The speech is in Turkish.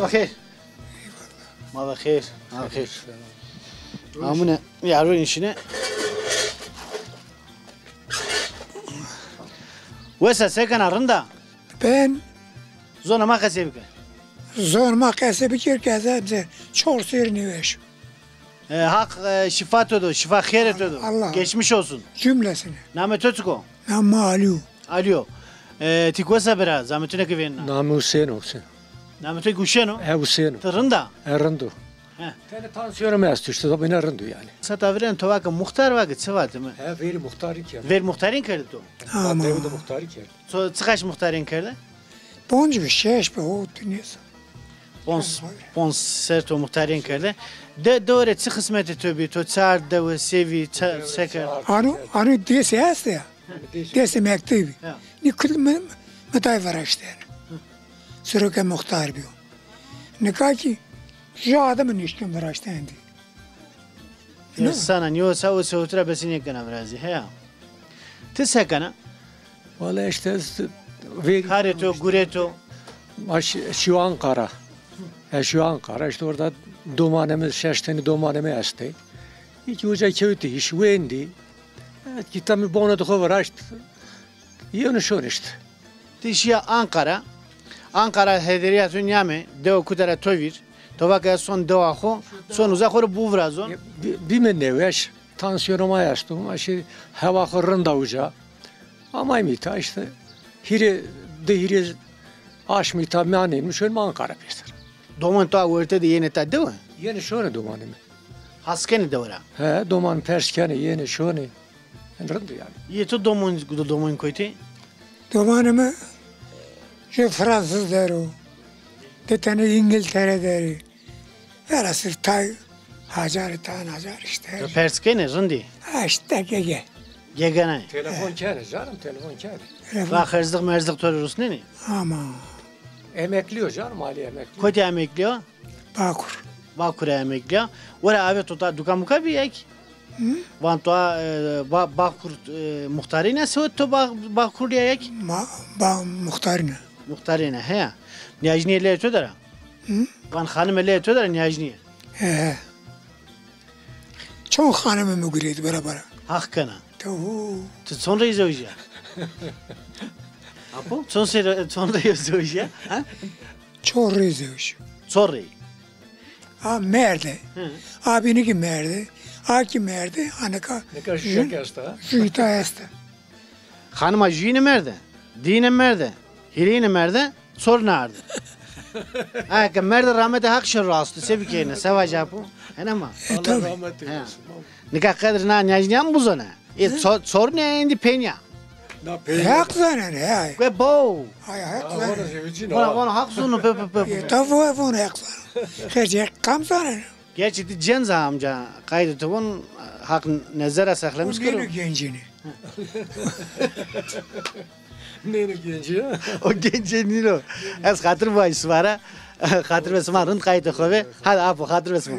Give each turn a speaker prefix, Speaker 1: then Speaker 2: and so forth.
Speaker 1: خیر ما خیر ما خیر همونه یارو اینشینه واسه سکن رندا
Speaker 2: Ben
Speaker 1: زون ما قصه بکن
Speaker 2: zoruma kese bikir kese çok serinleş.
Speaker 1: hak şifa todo şifa khairet todo
Speaker 2: Allah.
Speaker 1: geçmiş olsun
Speaker 2: Cümlesini.
Speaker 1: namet ötüko
Speaker 2: Ama alo.
Speaker 1: alo tikosa bera zametune kıvenna
Speaker 3: Namı Hüseyin olsun.
Speaker 1: namet guşeno
Speaker 3: Hüseyin.
Speaker 1: rında
Speaker 3: Rındu.
Speaker 1: He.
Speaker 3: Tane tansiyonum yastı işte da bana rındu yani.
Speaker 1: satavren tovaka muhtar vakit sıvatı mı
Speaker 3: Veri muhtarı ki.
Speaker 1: ver muhtarin kerdi to
Speaker 2: Ama.
Speaker 3: Devde muhtarı ki.
Speaker 1: so çıkaş muhtarin kerdi
Speaker 2: Boncu bir şey be o dünyası.
Speaker 1: pons serto muhtarin kerdi de doğru çı kısmeti töbi to çar da ve sevi seker
Speaker 2: Anu desi hasta ya. Desi mektebi.
Speaker 1: Ya.
Speaker 2: Ni kılma metay var işte. Sürüke muhtar bir. Ne ki şu adamın işkem var işte.
Speaker 1: sana niyo sa o sotra besini kana vrazi he tisakana
Speaker 3: Valla işte veri
Speaker 1: kareto gureto
Speaker 3: şu Ankara. Şu Ankara işte orada domanemiz şeşteni domanemi açtı. İki hoca kötü iş vendi. Evet kitabı bana da kovar açtı. Yönü şun işte.
Speaker 1: Tişya Ankara hederiyatun yame deo kudara tovir tovaka son deo aho son uzakor buvrazon
Speaker 3: Bir neveş tansiyonuma açtım. Aşı hava kırında uca. Ama imita işte hiri aşmita maniymiş öyle Ankara bir.
Speaker 1: doman to averte de yene ta deo
Speaker 3: Yeni şöyle domanemi.
Speaker 1: haskeni devra
Speaker 3: Doman perskeni yeni şöyle. Rındı yani.
Speaker 1: yeto domon koyti
Speaker 2: Domanımı şu Fransız der o. De tane İngiltere der. Arası tay hacar işte.
Speaker 1: perskene rindi
Speaker 2: Ha işte gege.
Speaker 1: gegana
Speaker 3: Telefon kere canım telefon kere.
Speaker 1: va hırzlık merzlık to rusneni
Speaker 2: Ama
Speaker 3: Emekliyor canım Ali emekli.
Speaker 1: koyti emekliyor
Speaker 2: Bakur.
Speaker 1: bakura emekliyor ora abi tota dukamuka bir ek van to bakur muhtarine so to bakur ek
Speaker 2: Muhtarına.
Speaker 1: muhtarine he niyajniye le to dara van hanım le to dara niyajniye
Speaker 2: He. Çok hanımı mı gülüyordu beraber.
Speaker 1: hakkana
Speaker 2: Tavu.
Speaker 1: sonra izleyeceğim. Apo? Sonra izleyeceğim. Ha?
Speaker 2: Çok rezil.
Speaker 1: Sonra.
Speaker 2: Ha merde. Abini ki merde. Aki merde. Anaka.
Speaker 3: Ne kadar şişek hasta.
Speaker 2: Jüyta hasta.
Speaker 1: Hanıma jüyine merde. Dine merde. Hirine merde. Sonra nerede? Ha, ki merde rahmete hak şer rastı. Sebi kene. Seva japu. Hene ma.
Speaker 3: Allah
Speaker 2: Tabii.
Speaker 3: rahmet eylesin.
Speaker 1: Nikah kadar na niyajniyam bu zona. Sonra ne indi penya.
Speaker 3: Na peyni.
Speaker 2: Hak zanen he.
Speaker 1: Ve bo.
Speaker 2: Hay hak
Speaker 3: Ona
Speaker 2: zanen.
Speaker 3: sevicin
Speaker 1: Bana hak sonu pe.
Speaker 2: Tavu evun hak zanen. Gerçi kam zanen.
Speaker 1: Gerçi de cenza amca kaydı tuvun hak nezara saklamış
Speaker 2: O
Speaker 1: kuru.
Speaker 2: günü gencini.
Speaker 3: Neyini genci ya?
Speaker 1: O gençliğin o. Az hatır var ismara. Hatır ve smarın kaydı kove. Hadi apo hatır ve smar.